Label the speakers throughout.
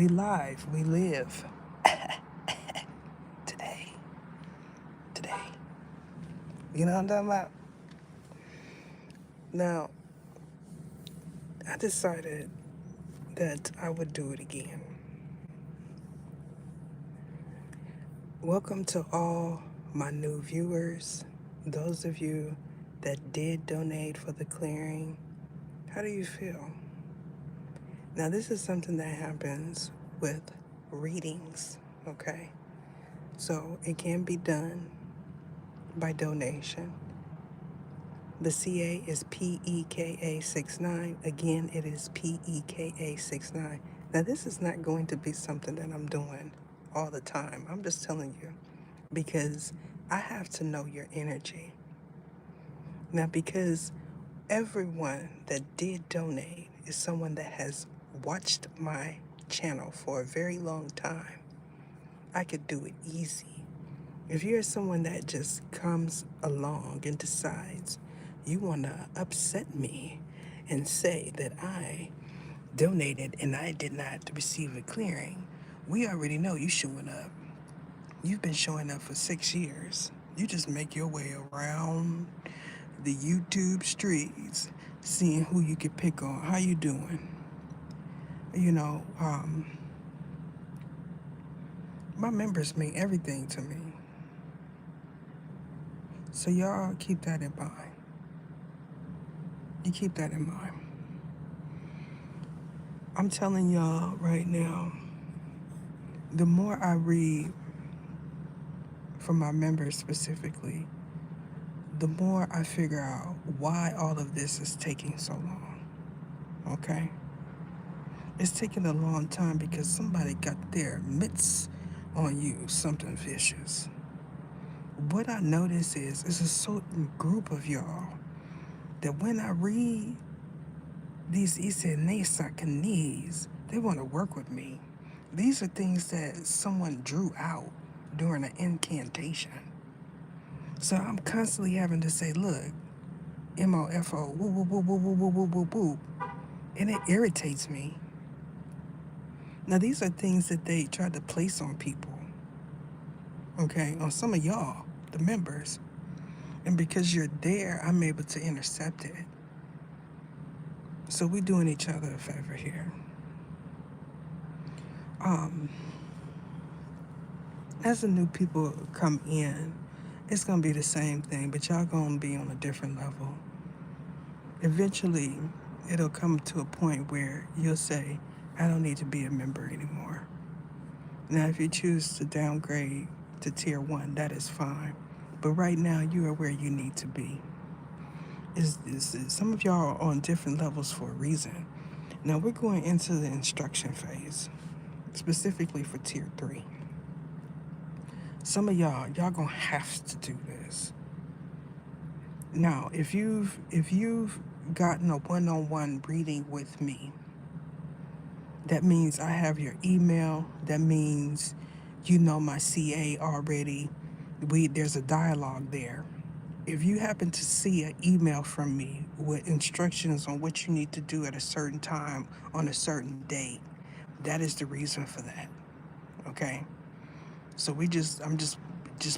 Speaker 1: We live, we live. Today. Today. You know what I'm talking about? Now, I decided that I would do it again. Welcome to all my new viewers, those of you that did donate for the clearing. How do you feel? Now, this is something that happens with readings, okay? So it can be done by donation. The CA is PEKA69. Again, it is PEKA69. Now, this is not going to be something that I'm doing all the time. I'm just telling you because I have to know your energy. Now, because everyone that did donate is someone that has watched my channel for a very long time, I could do it easy. If you're someone that just comes along and decides you want to upset me and say that I donated and I did not receive a clearing, we already know you showing up. You've been showing up for 6 years. You just make your way around the YouTube streets, seeing who you could pick on. How you doing? You know, my members mean everything to me. So y'all keep that in mind. You keep that in mind. I'm telling y'all right now, the more I read from my members specifically, the more I figure out why all of this is taking so long, okay? It's taking a long time because somebody got their mitts on you, something vicious. What I notice is it's a certain group of y'all that when I read these Isenesakanese, they want to work with me. These are things that someone drew out during an incantation. So I'm constantly having to say, look, MOFO, woo, woo, woo, woo, woo, woo, woo, woo, woo. And it irritates me. Now, these are things that they tried to place on people, okay, on some of y'all, the members. And because you're there, I'm able to intercept it. So we're doing each other a favor here. As the new people come in, it's going to be the same thing, but y'all going to be on a different level. Eventually, it'll come to a point where you'll say, I don't need to be a member anymore. Now, if you choose to downgrade to tier 1, that is fine. But right now, you are where you need to be. Some of y'all are on different levels for a reason. Now, we're going into the instruction phase, specifically for tier 3. Some of y'all gonna have to do this. Now, if you've gotten a one-on-one reading with me, that means I have your email. That means you know my CA already. There's a dialogue there. If you happen to see an email from me with instructions on what you need to do at a certain time on a certain date, that is the reason for that. Okay? So I'm just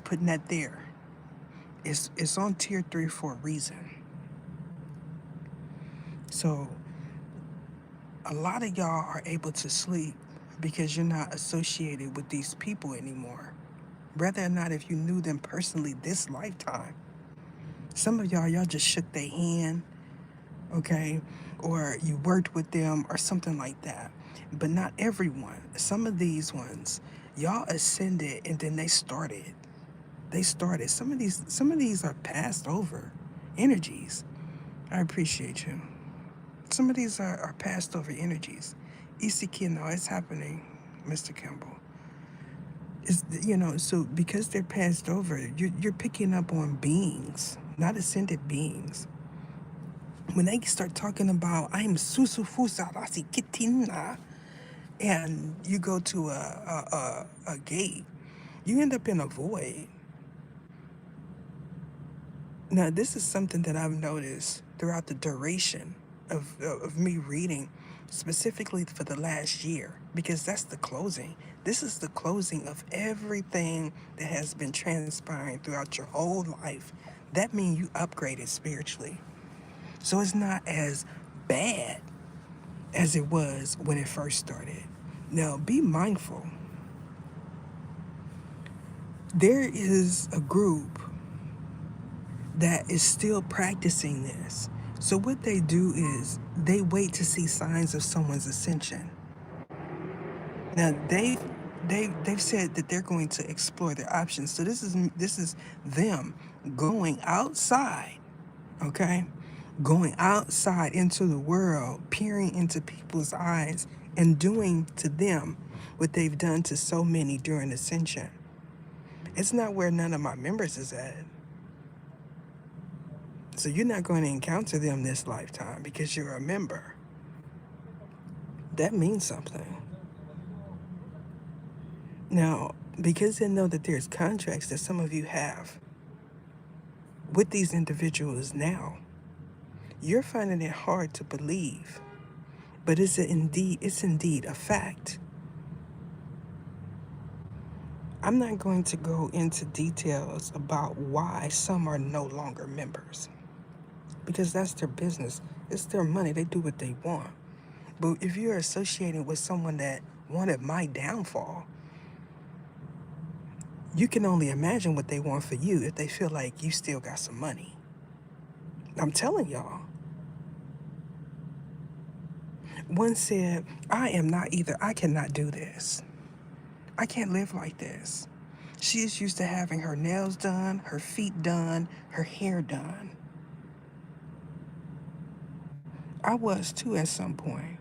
Speaker 1: putting that there. It's on tier 3 for a reason. So a lot of y'all are able to sleep because you're not associated with these people anymore. Whether or not if you knew them personally this lifetime. Some of y'all just shook their hand, okay? Or you worked with them or something like that. But not everyone. Some of these ones, y'all ascended and then they started. Some of these are passed over energies. I appreciate you. Some of these are passed over energies. Isikino, it's happening, Mr. Kimball. So because they're passed over, you're picking up on beings, not ascended beings. When they start talking about I'm Susufusa Rasi Kitina, and you go to a gate, you end up in a void. Now, this is something that I've noticed throughout the duration of me reading, specifically for the last year. because that's the closing. This is the closing of everything that has been transpiring throughout your whole life. That means you upgraded spiritually. So it's not as bad as it was when it first started. Now, be mindful. There is a group that is still practicing this. So what they do is they wait to see signs of someone's ascension. Now they've said that they're going to explore their options. So this is them going outside, okay? Going outside into the world, peering into people's eyes and doing to them what they've done to so many during ascension. It's not where none of my members is at. So you're not going to encounter them this lifetime because you're a member. That means something. Now, because they know that there's contracts that some of you have with these individuals now, you're finding it hard to believe. But it's indeed a fact. I'm not going to go into details about why some are no longer members, because that's their business. It's their money. They do what they want. But if you're associating with someone that wanted my downfall, you can only imagine what they want for you if they feel like you still got some money. I'm telling y'all. One said, I am not either. I cannot do this. I can't live like this. She is used to having her nails done, her feet done, her hair done. I was too at some point.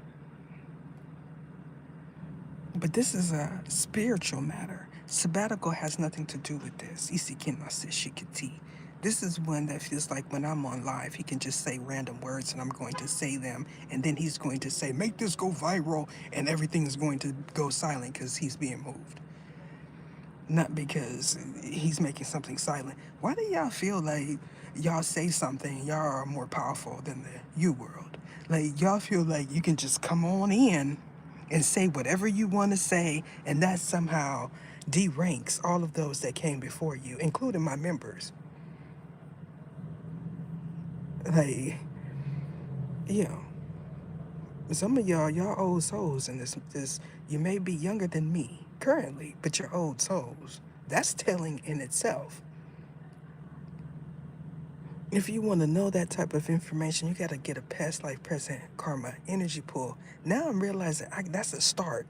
Speaker 1: But this is a spiritual matter. Sabbatical has nothing to do with this. This is one that feels like when I'm on live, he can just say random words and I'm going to say them. And then he's going to say, make this go viral. And everything is going to go silent because he's being moved. Not because he's making something silent. Why do y'all feel like y'all say something, y'all are more powerful than the you world? Like y'all feel like you can just come on in and say whatever you want to say, and that somehow de-ranks all of those that came before you, including my members. Like, you know, some of y'all old souls in this, you may be younger than me currently, but you're old souls. That's telling in itself. If you want to know that type of information, you got to get a past life, present karma energy pool. Now I'm realizing that's a start.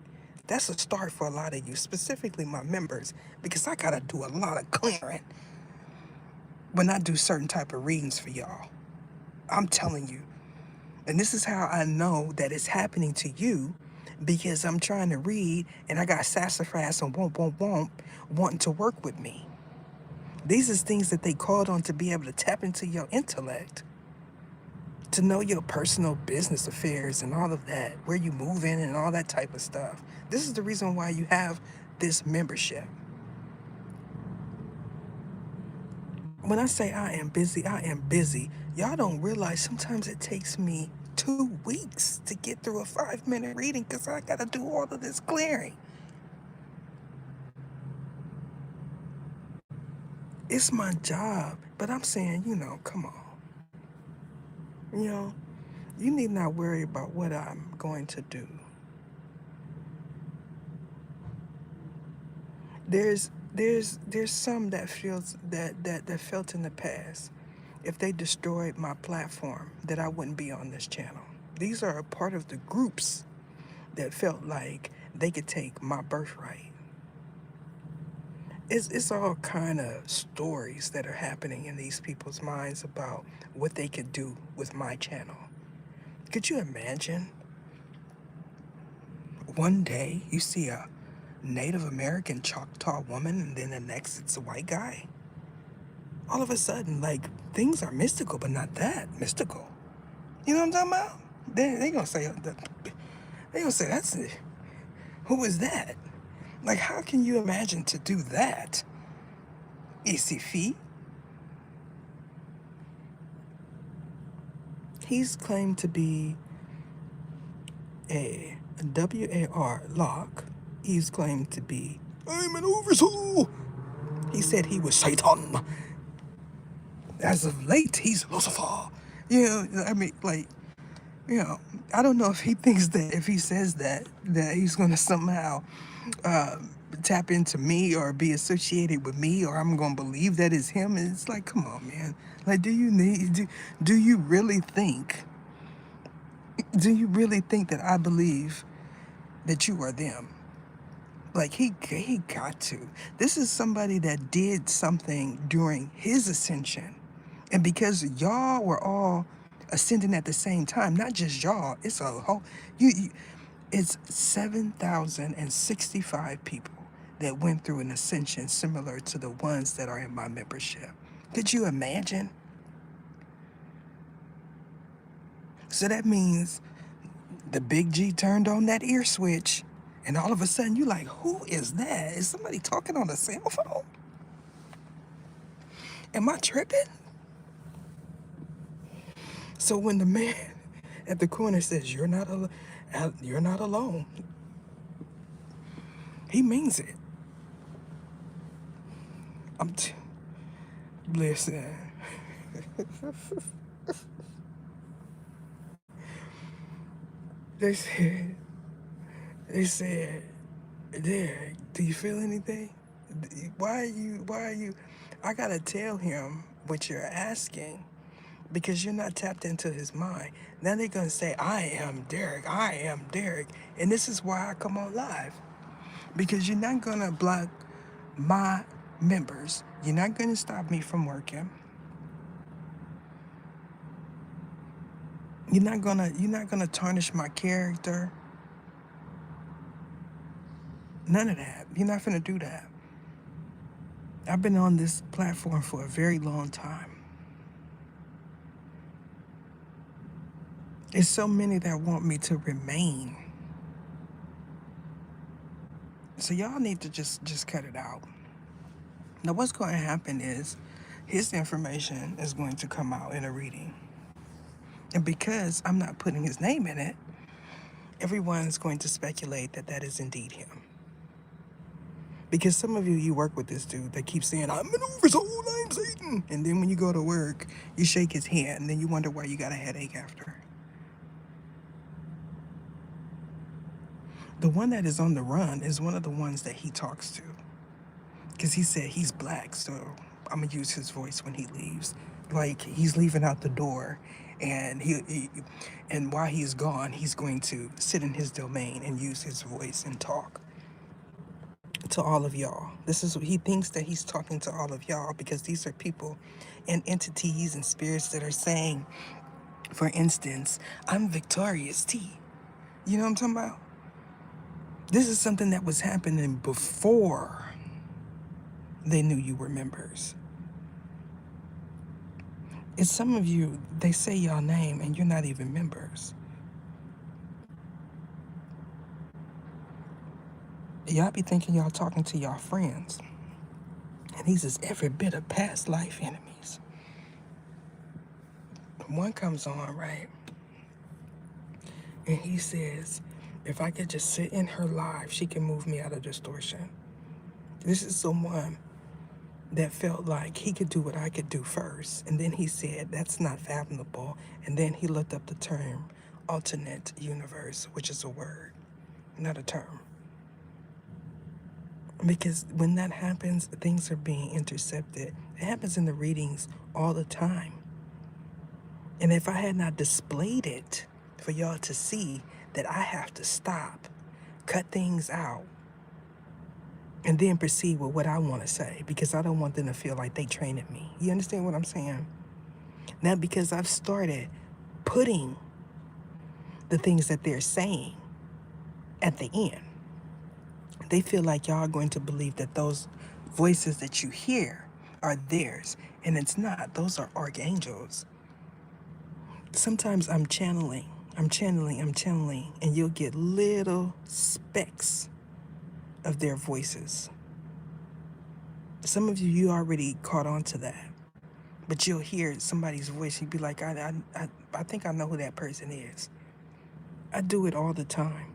Speaker 1: That's a start for a lot of you, specifically my members, because I got to do a lot of clearing when I do certain type of readings for y'all. I'm telling you. And this is how I know that it's happening to you, because I'm trying to read and I got sassafras and wanting to work with me. These are things that they called on to be able to tap into your intellect, to know your personal business affairs and all of that, where you move in and all that type of stuff. This is the reason why you have this membership. When I say I am busy, I am busy. Y'all don't realize sometimes it takes me 2 weeks to get through a 5-minute reading because I got to do all of this clearing. It's my job, but I'm saying, come on. You need not worry about what I'm going to do. There's some that feels that felt in the past, if they destroyed my platform, that I wouldn't be on this channel. These are a part of the groups that felt like they could take my birthright. It's all kind of stories that are happening in these people's minds about what they could do with my channel. Could you imagine? One day you see a Native American Choctaw woman and then the next it's a white guy. All of a sudden, like, things are mystical, but not that mystical. You know what I'm talking about? They gonna say that's it. Who is that? Like, how can you imagine to do that? Isifi? He's claimed to be a W-A-R, Locke, he's claimed to be, I'm an oversoul. He said he was Satan. As of late, he's Lucifer. I mean, like, you know, I don't know if he thinks that if he says that he's going to somehow uh, tap into me or be associated with me, or I'm going to believe that is him. And it's like, come on, man. Like, do you really think, that I believe that you are them? Like, he got to. This is somebody that did something during his ascension. And because y'all were all ascending at the same time, not just y'all, it's a whole, it's 7,065 people that went through an ascension similar to the ones that are in my membership. Could you imagine? So that means the big G turned on that ear switch, and all of a sudden you like, who is that? Is somebody talking on a cell phone? Am I tripping? So when the man at the corner says, you're not alone, he means it. Listen, they said, they said, Derek, do you feel anything? Why are you, I gotta tell him what you're asking because you're not tapped into his mind. Now they're gonna say, I am Derek, I am Derek. And this is why I come on live. Because you're not gonna block my members. You're not gonna stop me from working. You're not gonna tarnish my character. None of that. You're not gonna do that. I've been on this platform for a very long time. There's so many that want me to remain. So y'all need to just cut it out. Now what's going to happen is his information is going to come out in a reading. And because I'm not putting his name in it, everyone's going to speculate that that is indeed him. Because some of you work with this dude that keeps saying, I'm an oversoul, I'm Satan. And then when you go to work, you shake his hand and then you wonder why you got a headache after. The one that is on the run is one of the ones that he talks to. Because he said he's black, so I'm going to use his voice when he leaves. Like, he's leaving out the door, and and while he's gone, he's going to sit in his domain and use his voice and talk to all of y'all. This is what he thinks, that he's talking to all of y'all, because these are people and entities and spirits that are saying, for instance, I'm Victorious T. You know what I'm talking about? This is something that was happening before they knew you were members. It's some of you, they say y'all name and you're not even members. Y'all be thinking y'all talking to y'all friends. And these is every bit of past life enemies. One comes on, right? And he says, if I could just sit in her life, she can move me out of distortion. This is someone that felt like he could do what I could do first. And then he said, that's not fathomable. And then he looked up the term alternate universe, which is a word, not a term. Because when that happens, things are being intercepted. It happens in the readings all the time. And if I had not displayed it for y'all to see that I have to stop, cut things out, and then proceed with what I want to say, because I don't want them to feel like they trained me. You understand what I'm saying? Now, because I've started putting the things that they're saying at the end, they feel like y'all are going to believe that those voices that you hear are theirs, and it's not. Those are archangels. Sometimes I'm channeling, and you'll get little specks of their voices. Some of you already caught on to that, but you'll hear somebody's voice and you'll be like, I think I know who that person is. I do it all the time.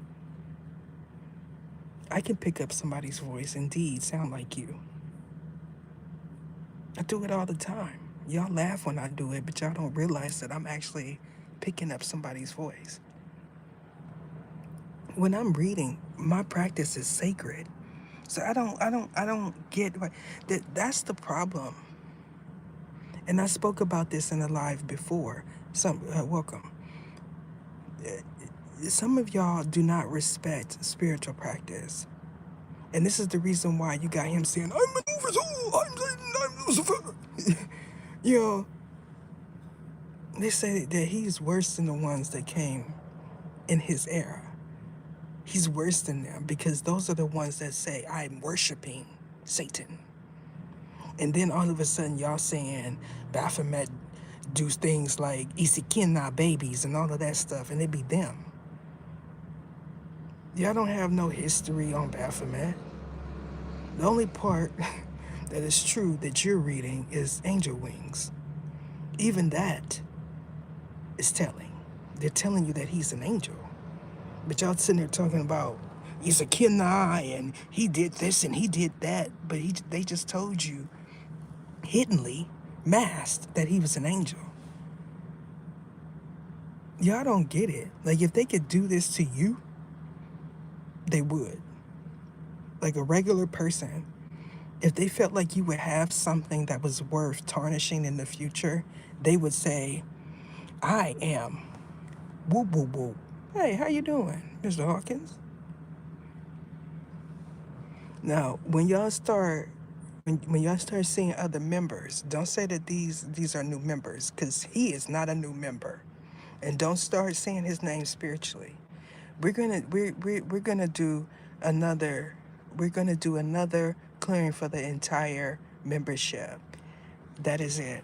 Speaker 1: I can pick up somebody's voice, indeed, sound like you. I do it all the time. Y'all laugh when I do it, but y'all don't realize that I'm actually picking up somebody's voice. When I'm reading, my practice is sacred. So I don't get that's the problem. And I spoke about this in a live before. Welcome. Some of y'all do not respect spiritual practice. And this is the reason why you got him saying, I'm Lucifer, I'm Satan, I'm Lucifer. You know, they say that he's worse than the ones that came in his era. He's worse than them because those are the ones that say, I'm worshiping Satan. And then all of a sudden, y'all saying Baphomet do things like Isikina babies and all of that stuff, and it be them. Y'all don't have no history on Baphomet. The only part that is true that you're reading is angel wings. Even that is telling. They're telling you that he's an angel. But y'all sitting there talking about he's a Kenai and he did this and he did that. But they just told you hiddenly, masked, that he was an angel. Y'all don't get it. Like, if they could do this to you, they would. Like a regular person, if they felt like you would have something that was worth tarnishing in the future, they would say, I am whoop whoop whoop. Hey, how you doing, Mr. Hawkins? Now, when y'all start seeing other members, don't say that these are new members, because he is not a new member. And don't start saying his name spiritually. We're gonna do another clearing for the entire membership. That is it.